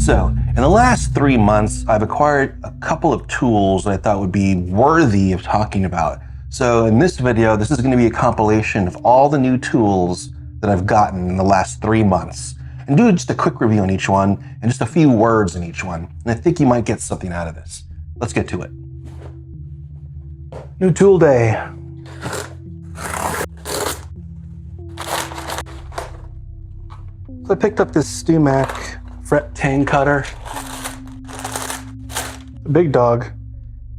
So, in the last 3 months, I've acquired a couple of tools that I thought would be worthy of talking about. So in this video, this is going to be a compilation of all the new tools that I've gotten in the last 3 months. And do just a quick review on each one, and just a few words in each one. And I think you might get something out of this. Let's get to it. New tool day. So I picked up this Hufscmid fret Tang cutter. A big dog,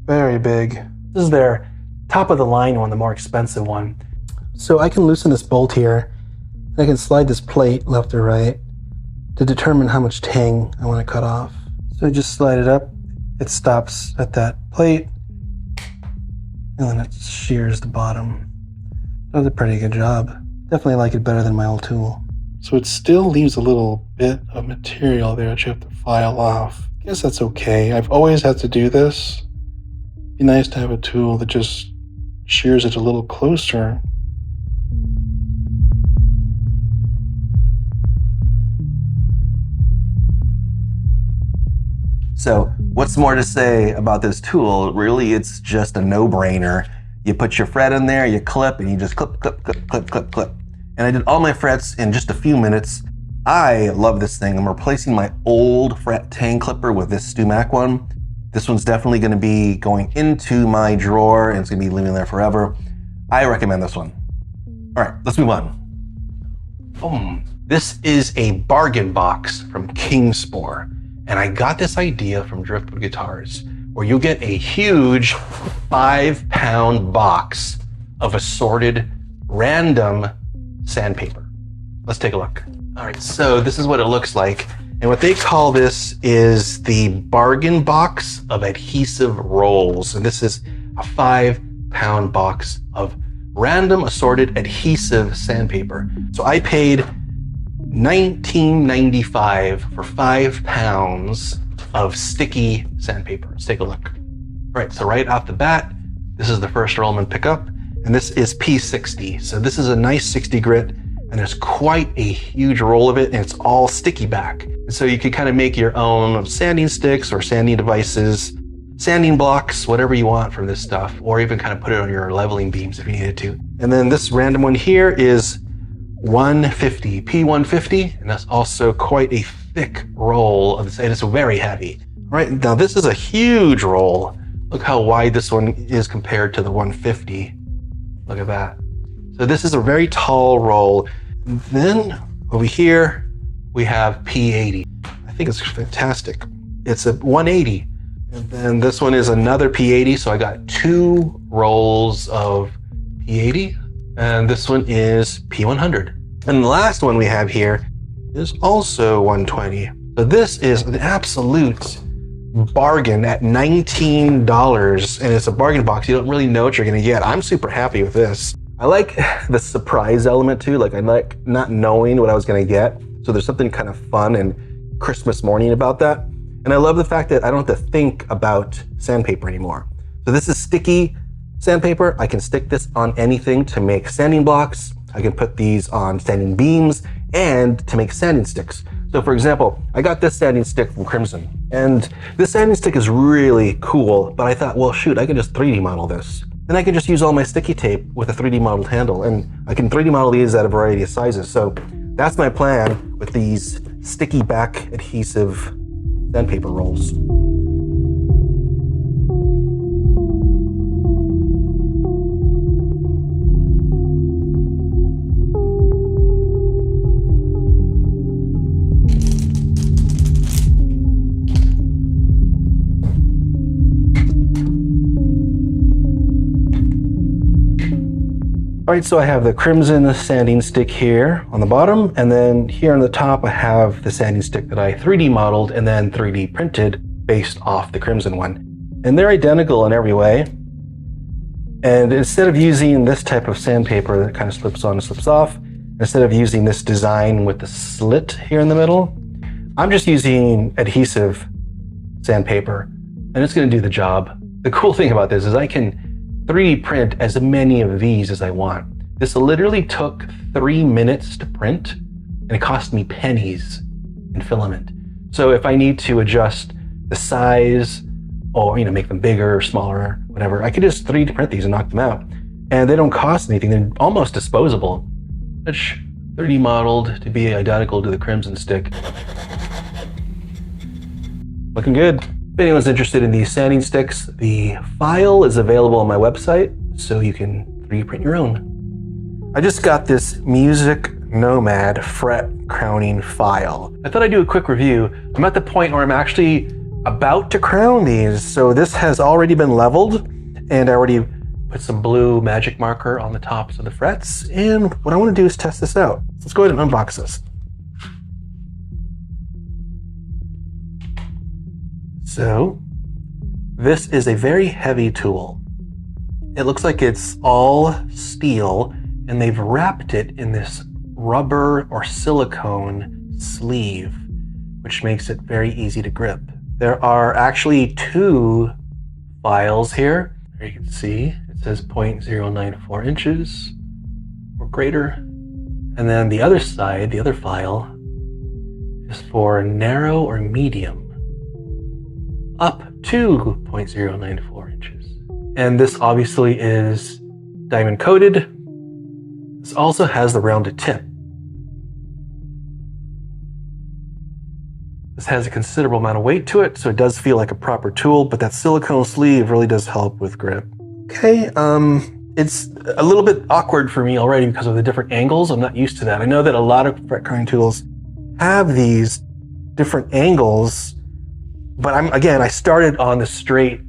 very big. This is their top of the line one, the more expensive one. So I can loosen this bolt here, and I can slide this plate left or right to determine how much Tang I want to cut off. So I just slide it up, it stops at that plate, and then it shears the bottom. Does a pretty good job. Definitely like it better than my old tool. So it still leaves a little bit of material there that you have to file off. I guess that's okay. I've always had to do this. It'd be nice to have a tool that just shears it a little closer. So what's more to say about this tool? Really, it's just a no-brainer. You put your fret in there, you clip, and you just clip, clip, clip, clip, clip, clip. And I did all my frets in just a few minutes. I love this thing. I'm replacing my old fret Tang clipper with this Hufscmid one. This one's definitely going to be going into my drawer, and it's going to be living there forever. I recommend this one. All right, let's move on. Boom. This is a bargain box from Kingspor. And I got this idea from Driftwood Guitars, where you get a huge 5-pound box of assorted random sandpaper. Let's take a look. All right, so this is what it looks like. And what they call this is the bargain box of adhesive rolls. And this is a 5-pound box of random assorted adhesive sandpaper. So I paid $19.95 for 5 pounds of sticky sandpaper. Let's take a look. All right, so right off the bat, this is the first roll I'm gonna pick up, and this is P60. So this is a nice 60 grit, and there's quite a huge roll of it, and it's all sticky back. And so you can kind of make your own sanding sticks or sanding devices, sanding blocks, whatever you want from this stuff, or even kind of put it on your leveling beams if you needed to. And then this random one here is 150, P150, and that's also quite a thick roll of this, and it's very heavy. All right, now this is a huge roll. Look how wide this one is compared to the 150. Look at that. So this is a very tall roll. And then over here, we have P80. I think it's fantastic. It's a 180. And then this one is another P80, so I got 2 rolls of P80. And this one is P100. And the last one we have here is also 120. So this is an absolute bargain at $19, and it's a bargain box. You don't really know what you're gonna get. I'm super happy with this. I like the surprise element too. Like I like not knowing what I was gonna get. So there's something kind of fun and Christmas morning about that. And I love the fact that I don't have to think about sandpaper anymore. So this is sticky sandpaper. I can stick this on anything to make sanding blocks. I can put these on sanding beams and to make sanding sticks. So for example, I got this sanding stick from Crimson, and this sanding stick is really cool, but I thought, well, shoot, I can just 3D model this. Then I can just use all my sticky tape with a 3D modeled handle, and I can 3D model these at a variety of sizes. So that's my plan with these sticky back adhesive sandpaper rolls. All right, so I have the Crimson sanding stick here on the bottom, and then here on the top I have the sanding stick that I 3D modeled and then 3D printed based off the Crimson one. And they're identical in every way. And instead of using this type of sandpaper that kind of slips on and slips off, instead of using this design with the slit here in the middle, I'm just using adhesive sandpaper, and it's gonna do the job. The cool thing about this is I can 3D print as many of these as I want. This literally took 3 minutes to print, and it cost me pennies in filament. So if I need to adjust the size or, make them bigger or smaller, whatever, I could just 3D print these and knock them out. And they don't cost anything. They're almost disposable. Which 3D modeled to be identical to the Crimson stick. Looking good. If anyone's interested in these sanding sticks, the file is available on my website, so you can 3D print your own. I just got this Music Nomad fret crowning file. I thought I'd do a quick review. I'm at the point where I'm actually about to crown these. So this has already been leveled, and I already put some blue magic marker on the tops of the frets. And what I want to do is test this out. Let's go ahead and unbox this. So this is a very heavy tool. It looks like it's all steel, and they've wrapped it in this rubber or silicone sleeve, which makes it very easy to grip. There are actually 2 files here. There you can see it says 0.094 inches or greater. And then the other side, the other file, is for narrow or medium, up to 0.094 inches. And this obviously is diamond coated. This also has the rounded tip. This has a considerable amount of weight to it, so it does feel like a proper tool, but that silicone sleeve really does help with grip. Okay, it's a little bit awkward for me already because of the different angles. I'm not used to that. I know that a lot of fret crowning tools have these different angles, but I started on the straight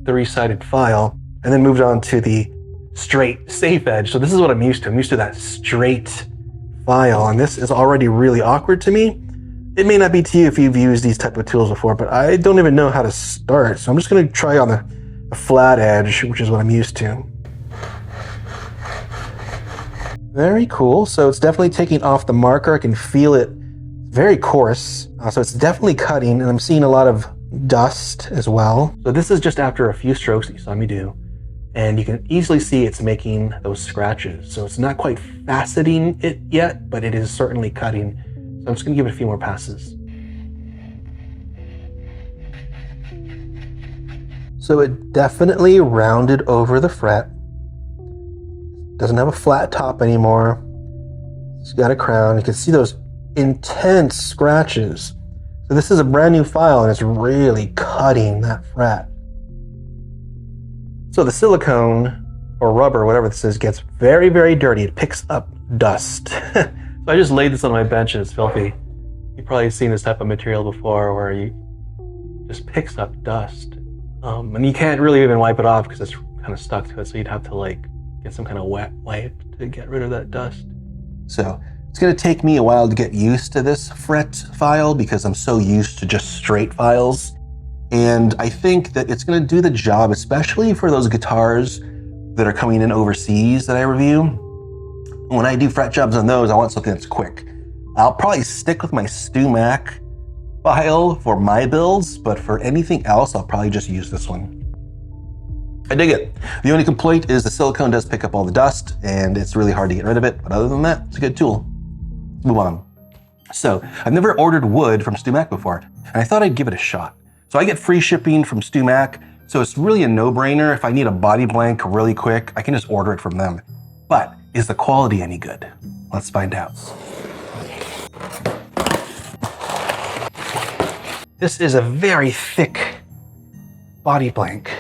3-sided file and then moved on to the straight safe edge. So this is what I'm used to. I'm used to that straight file, and this is already really awkward to me. It may not be to you if you've used these type of tools before, but I don't even know how to start. So I'm just going to try on the flat edge, which is what I'm used to. Very cool. So it's definitely taking off the marker. I can feel it very coarse. So it's definitely cutting, and I'm seeing a lot of dust as well. So this is just after a few strokes that you saw me do. And you can easily see it's making those scratches. So it's not quite faceting it yet, but it is certainly cutting. So I'm just gonna give it a few more passes. So it definitely rounded over the fret. Doesn't have a flat top anymore. It's got a crown. You can see those intense scratches. So this is a brand new file, and it's really cutting that fret. So the silicone or rubber, whatever this is, gets very, very dirty. It picks up dust. So I just laid this on my bench and it's filthy. You've probably seen this type of material before where you just picks up dust. And you can't really even wipe it off because it's kind of stuck to it. So you'd have to get some kind of wet wipe to get rid of that dust. So it's gonna take me a while to get used to this fret file because I'm so used to just straight files. And I think that it's gonna do the job, especially for those guitars that are coming in overseas that I review. When I do fret jobs on those, I want something that's quick. I'll probably stick with my StewMac file for my builds, but for anything else, I'll probably just use this one. I dig it. The only complaint is the silicone does pick up all the dust and it's really hard to get rid of it. But other than that, it's a good tool. Let's move on. So I've never ordered wood from StewMac before, and I thought I'd give it a shot. So I get free shipping from StewMac, so it's really a no-brainer. If I need a body blank really quick, I can just order it from them. But is the quality any good? Let's find out. This is a very thick body blank.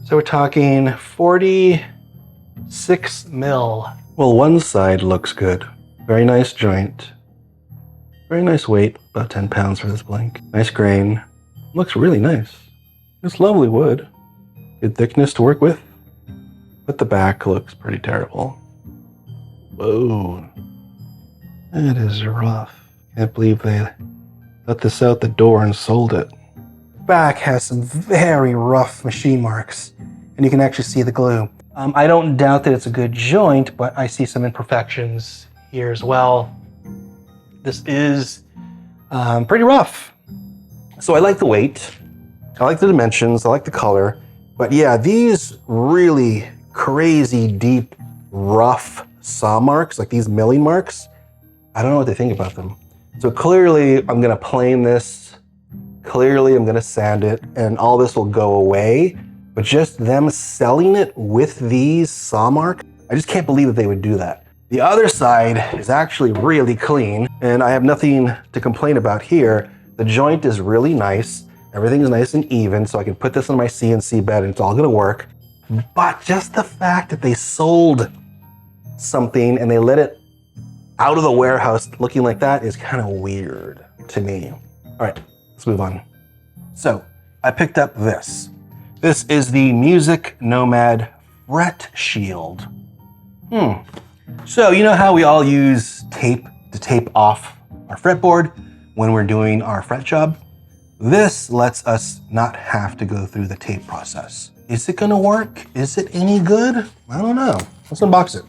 So we're talking 46 mil. Well, one side looks good. Very nice joint. Very nice weight, about 10 pounds for this blank. Nice grain. Looks really nice. It's lovely wood. Good thickness to work with. But the back looks pretty terrible. Whoa. That is rough. Can't believe they let this out the door and sold it. Back has some very rough machine marks, and you can actually see the glue. I don't doubt that it's a good joint, but I see some imperfections here as well. This is pretty rough. So I like the weight, I like the dimensions, I like the color, but yeah, these really crazy deep, rough saw marks, like these milling marks, I don't know what they think about them. So clearly I'm gonna plane this, clearly I'm gonna sand it, and all this will go away. But just them selling it with these saw marks, I just can't believe that they would do that. The other side is actually really clean, and I have nothing to complain about here. The joint is really nice. Everything is nice and even, so I can put this on my CNC bed and it's all gonna work. But just the fact that they sold something and they let it out of the warehouse looking like that is kind of weird to me. All right, let's move on. So I picked up this. This is the Music Nomad Fret Shield. So you know how we all use tape to tape off our fretboard when we're doing our fret job? This lets us not have to go through the tape process. Is it gonna work? Is it any good? I don't know. Let's unbox it.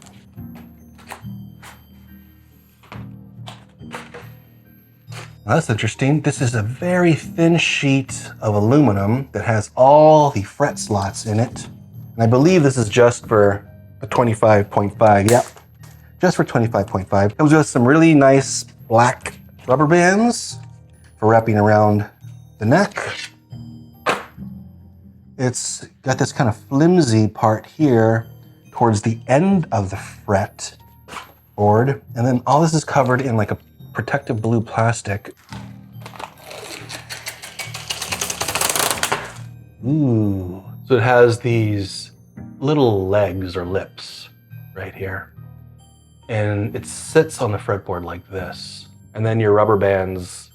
Well, that's interesting. This is a very thin sheet of aluminum that has all the fret slots in it. And I believe this is just for a 25.5, yep. Just for 25.5. Comes with some really nice black rubber bands for wrapping around the neck. It's got this kind of flimsy part here towards the end of the fret board. And then all this is covered in like a protective blue plastic. Ooh. So it has these little legs or lips right here. And it sits on the fretboard like this. And then your rubber bands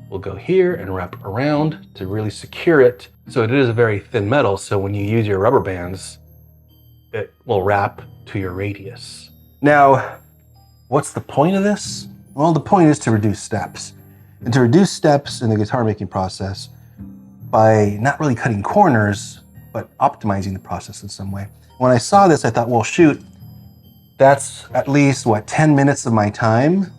will go here and wrap around to really secure it. So it is a very thin metal, so when you use your rubber bands, it will wrap to your radius. Now, what's the point of this? Well, the point is to reduce steps. And to reduce steps in the guitar making process by not really cutting corners, but optimizing the process in some way. When I saw this, I thought, well, shoot, that's at least, 10 minutes of my time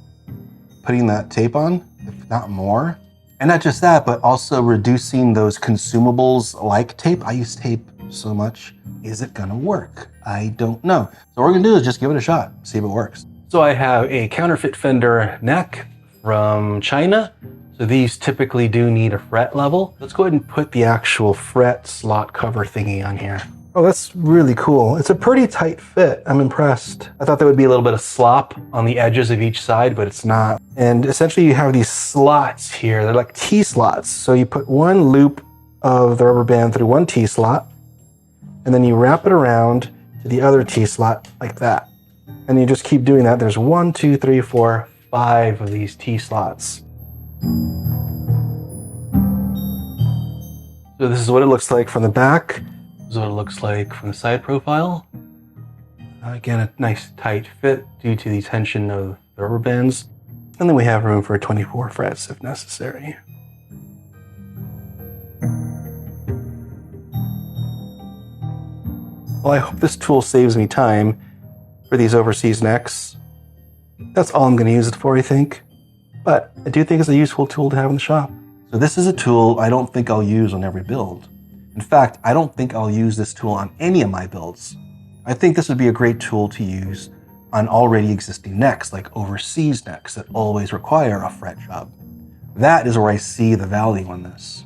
putting that tape on, if not more. And not just that, but also reducing those consumables like tape. I use tape so much. Is it gonna work? I don't know. So what we're gonna do is just give it a shot, see if it works. So I have a counterfeit fender neck from China. So these typically do need a fret level. Let's go ahead and put the actual fret slot cover thingy on here. Oh, that's really cool. It's a pretty tight fit. I'm impressed. I thought there would be a little bit of slop on the edges of each side, but it's not. And essentially you have these slots here. They're like T-slots. So you put one loop of the rubber band through one T-slot, and then you wrap it around to the other T-slot like that. And you just keep doing that. There's 1, 2, 3, 4, 5 of these T-slots. So this is what it looks like from the back. This is what it looks like from the side profile. Again, a nice tight fit due to the tension of the rubber bands. And then we have room for 24 frets if necessary. Well, I hope this tool saves me time for these overseas necks. That's all I'm going to use it for, I think. But I do think it's a useful tool to have in the shop. So this is a tool I don't think I'll use on every build. In fact, I don't think I'll use this tool on any of my builds. I think this would be a great tool to use on already existing necks, like overseas necks that always require a fret job. That is where I see the value in this.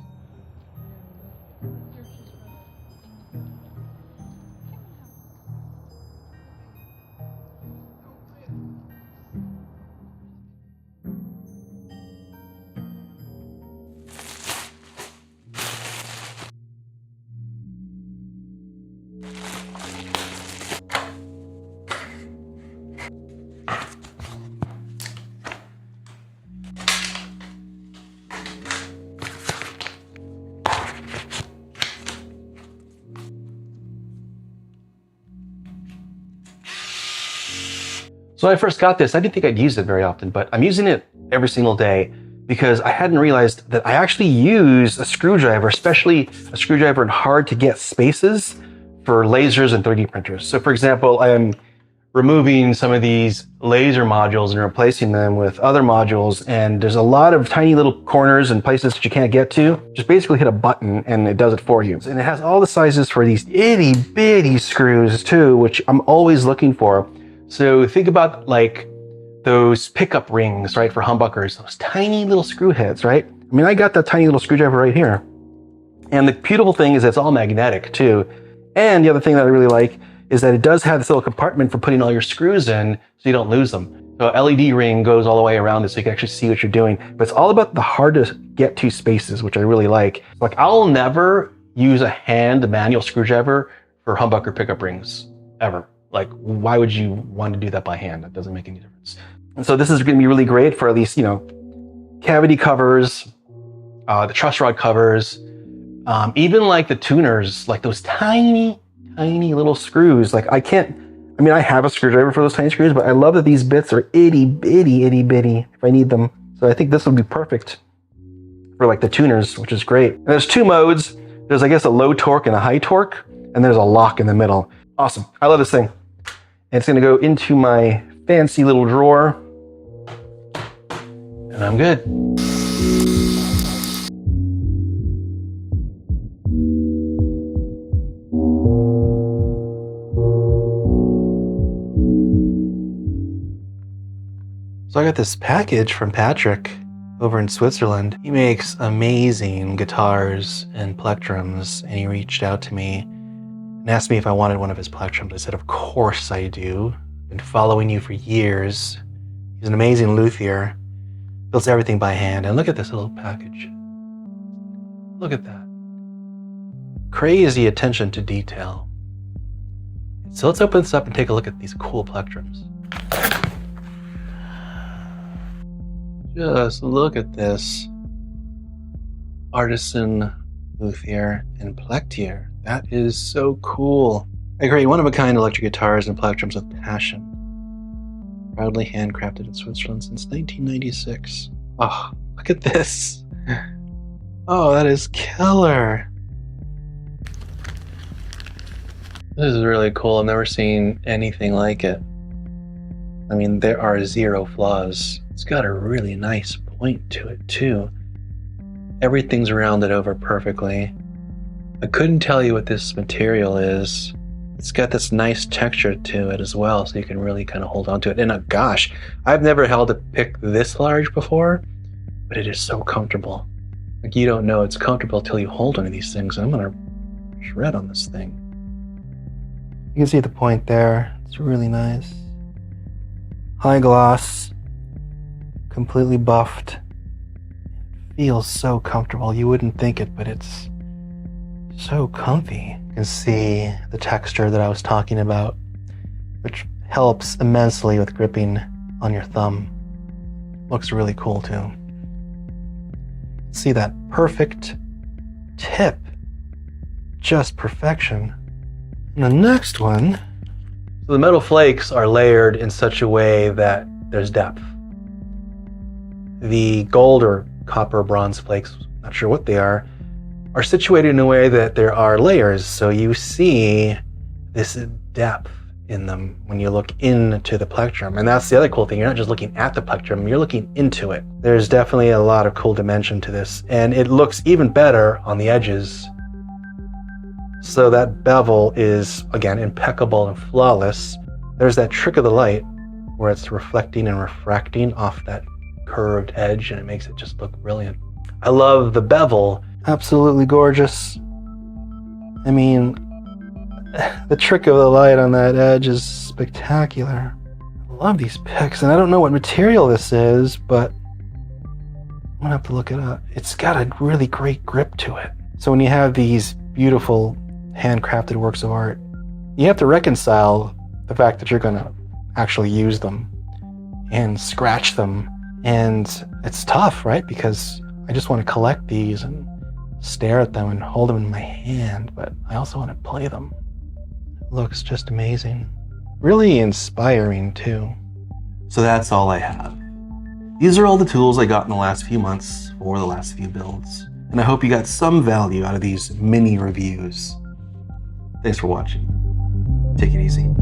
So when I first got this, I didn't think I'd use it very often, but I'm using it every single day because I hadn't realized that I actually use a screwdriver, especially a screwdriver in hard to get spaces for lasers and 3D printers. So for example, I'm removing some of these laser modules and replacing them with other modules, and there's a lot of tiny little corners and places that you can't get to. Just basically hit a button and it does it for you. And it has all the sizes for these itty bitty screws too, which I'm always looking for. So think about like those pickup rings, right, for humbuckers, those tiny little screw heads, right? I mean, I got that tiny little screwdriver right here. And the beautiful thing is it's all magnetic too. And the other thing that I really like is that it does have this little compartment for putting all your screws in so you don't lose them. So LED ring goes all the way around it so you can actually see what you're doing. But it's all about the hard to get to spaces, which I really like. Like, I'll never use a hand manual screwdriver for humbucker pickup rings, ever. Like, why would you want to do that by hand? That doesn't make any difference. And so this is going to be really great for at least, you know, cavity covers, the truss rod covers, even like the tuners, like those tiny little screws. Like, I have a screwdriver for those tiny screws, but I love that these bits are itty bitty if I need them. So I think this would be perfect for like the tuners, which is great. And there's two modes. There's, I guess, a low torque and a high torque, and there's a lock in the middle. Awesome. I love this thing. And it's going to go into my fancy little drawer, and I'm good. So I got this package from Patrick over in Switzerland. He makes amazing guitars and plectrums, and he reached out to me and asked me if I wanted one of his plectrums. I said, of course I do. Been following you for years. He's an amazing luthier. Builds everything by hand. And look at this little package. Look at that. Crazy attention to detail. So let's open this up and take a look at these cool plectrums. Just look at this. Artisan luthier and Plectrums. That is so cool. I create one-of-a-kind electric guitars and plectrums with passion. Proudly handcrafted in Switzerland since 1996. Oh, look at this. Oh, that is killer. This is really cool. I've never seen anything like it. I mean, there are zero flaws. It's got a really nice point to it too. Everything's rounded over perfectly. I couldn't tell you what this material is. It's got this nice texture to it as well, so you can really kind of hold on to it. And gosh, I've never held a pick this large before, but it is so comfortable. Like, you don't know it's comfortable till you hold one of these things. I'm gonna shred on this thing. You can see the point there. It's really nice. High gloss. Completely buffed. It feels so comfortable. You wouldn't think it, but it's so comfy. You can see the texture that I was talking about, which helps immensely with gripping on your thumb. Looks really cool too. See that perfect tip. Just perfection. And the next one. So the metal flakes are layered in such a way that there's depth. The gold or copper bronze flakes, not sure what they are situated in a way that there are layers. So you see this depth in them when you look into the plectrum. And that's the other cool thing. You're not just looking at the plectrum, you're looking into it. There's definitely a lot of cool dimension to this. And it looks even better on the edges. So that bevel is, again, impeccable and flawless. There's that trick of the light where it's reflecting and refracting off that curved edge, and it makes it just look brilliant. I love the bevel. Absolutely gorgeous. I mean, the trick of the light on that edge is spectacular. I love these picks, and I don't know what material this is, but I'm gonna have to look it up. It's got a really great grip to it. So when you have these beautiful handcrafted works of art, you have to reconcile the fact that you're gonna actually use them and scratch them. And it's tough, right? Because I just want to collect these and stare at them and hold them in my hand, but I also want to play them. It looks just amazing. Really inspiring too. So that's all I have. These are all the tools I got in the last few months for the last few builds. And I hope you got some value out of these mini reviews. Thanks for watching. Take it easy.